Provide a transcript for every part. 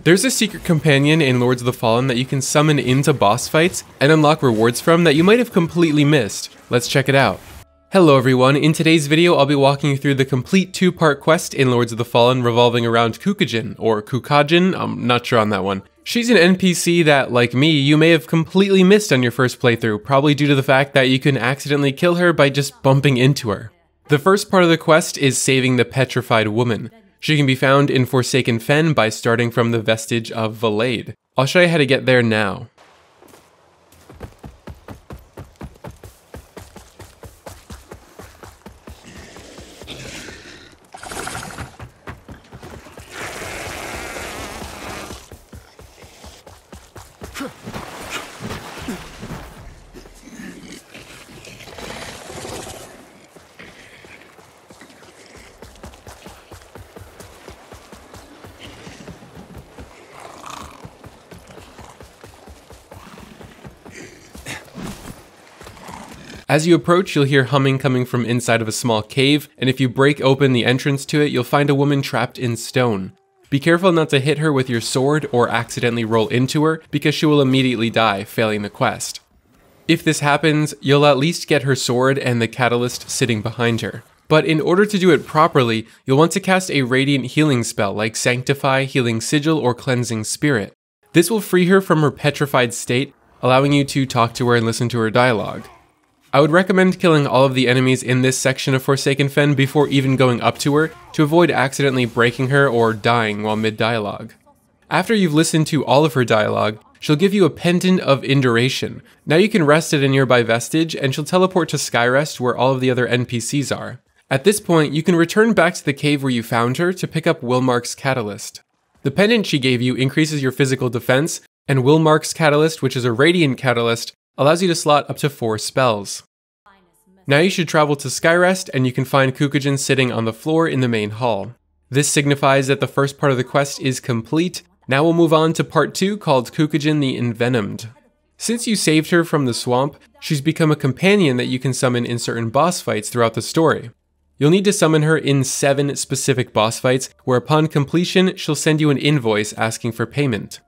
There's a secret companion in Lords of the Fallen that you can summon into boss fights and unlock rewards from that you might have completely missed. Let's check it out. Hello everyone, in today's video I'll be walking you through the complete two-part quest in Lords of the Fallen revolving around Kukajin, or Kukajin, I'm not sure on that one. She's an NPC that, like me, you may have completely missed on your first playthrough, probably due to the fact that you can accidentally kill her by just bumping into her. The first part of the quest is saving the Petrified Woman. She can be found in Forsaken Fen by starting from the vestige of Valade. I'll show you how to get there now. As you approach, you'll hear humming coming from inside of a small cave, and if you break open the entrance to it, you'll find a woman trapped in stone. Be careful not to hit her with your sword or accidentally roll into her, because she will immediately die, failing the quest. If this happens, you'll at least get her sword and the catalyst sitting behind her. But in order to do it properly, you'll want to cast a radiant healing spell like Sanctify, Healing Sigil, or Cleansing Spirit. This will free her from her petrified state, allowing you to talk to her and listen to her dialogue. I would recommend killing all of the enemies in this section of Forsaken Fen before even going up to her to avoid accidentally breaking her or dying while mid-dialogue. After you've listened to all of her dialogue, she'll give you a pendant of Induration. Now you can rest at a nearby vestige and she'll teleport to Skyrest where all of the other NPCs are. At this point, you can return back to the cave where you found her to pick up Wilmark's Catalyst. The pendant she gave you increases your physical defense, and Wilmark's Catalyst, which is a radiant catalyst, allows you to slot up to 4 spells. Now you should travel to Skyrest and you can find Kukajin sitting on the floor in the main hall. This signifies that the first part of the quest is complete. Now we'll move on to part 2 called Kukajin the Envenomed. Since you saved her from the swamp, she's become a companion that you can summon in certain boss fights throughout the story. You'll need to summon her in 7 specific boss fights, where upon completion she'll send you an invoice asking for payment.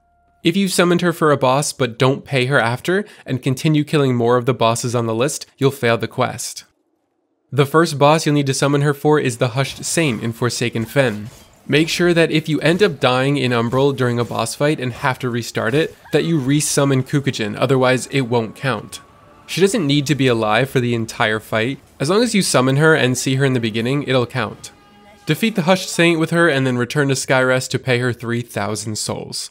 If you've summoned her for a boss but don't pay her after, and continue killing more of the bosses on the list, you'll fail the quest. The first boss you'll need to summon her for is the Hushed Saint in Forsaken Fen. Make sure that if you end up dying in Umbral during a boss fight and have to restart it, that you resummon Kukajin, otherwise it won't count. She doesn't need to be alive for the entire fight. As long as you summon her and see her in the beginning, it'll count. Defeat the Hushed Saint with her and then return to Skyrest to pay her 3,000 souls.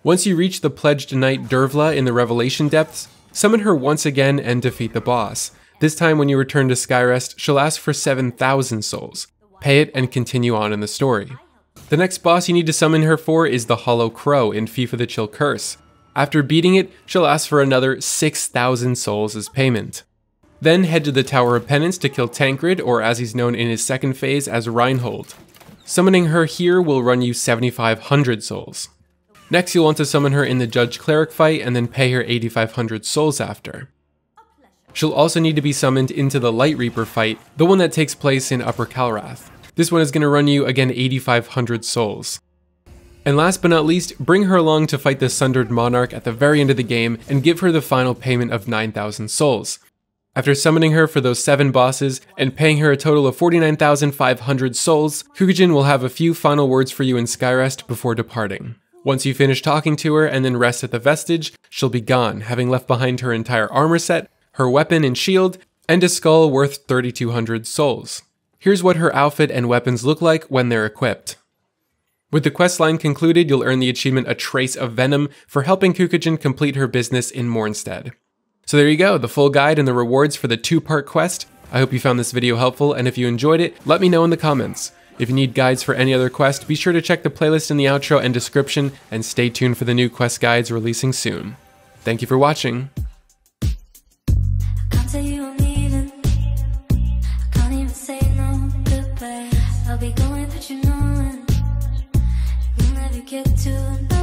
Once you reach the pledged knight Dervla in the Revelation Depths, summon her once again and defeat the boss. This time when you return to Skyrest, she'll ask for 7,000 souls. Pay it and continue on in the story. The next boss you need to summon her for is the Hollow Crow in FIFA the Chill Curse. After beating it, she'll ask for another 6,000 souls as payment. Then head to the Tower of Penance to kill Tancred, or as he's known in his second phase as Reinhold. Summoning her here will run you 7,500 souls. Next, you'll want to summon her in the Judge Cleric fight and then pay her 8,500 souls after. She'll also need to be summoned into the Lighreaper fight, the one that takes place in Upper Calrath. This one is going to run you again 8,500 souls. And last but not least, bring her along to fight the Sundered Monarch at the very end of the game and give her the final payment of 9,000 souls. After summoning her for those 7 bosses and paying her a total of 49,500 souls, Kukajin will have a few final words for you in Skyrest before departing. Once you finish talking to her and then rest at the vestige, she'll be gone, having left behind her entire armor set, her weapon and shield, and a skull worth 3,200 souls. Here's what her outfit and weapons look like when they're equipped. With the questline concluded, you'll earn the achievement A Trace of Venom for helping Kukajin complete her business in Mournstead. So there you go, the full guide and the rewards for the 2-part quest. I hope you found this video helpful, and if you enjoyed it, let me know in the comments. If you need guides for any other quest, be sure to check the playlist in the outro and description, and stay tuned for the new quest guides releasing soon. Thank you for watching. I'll be going, but you know it. We'll never get to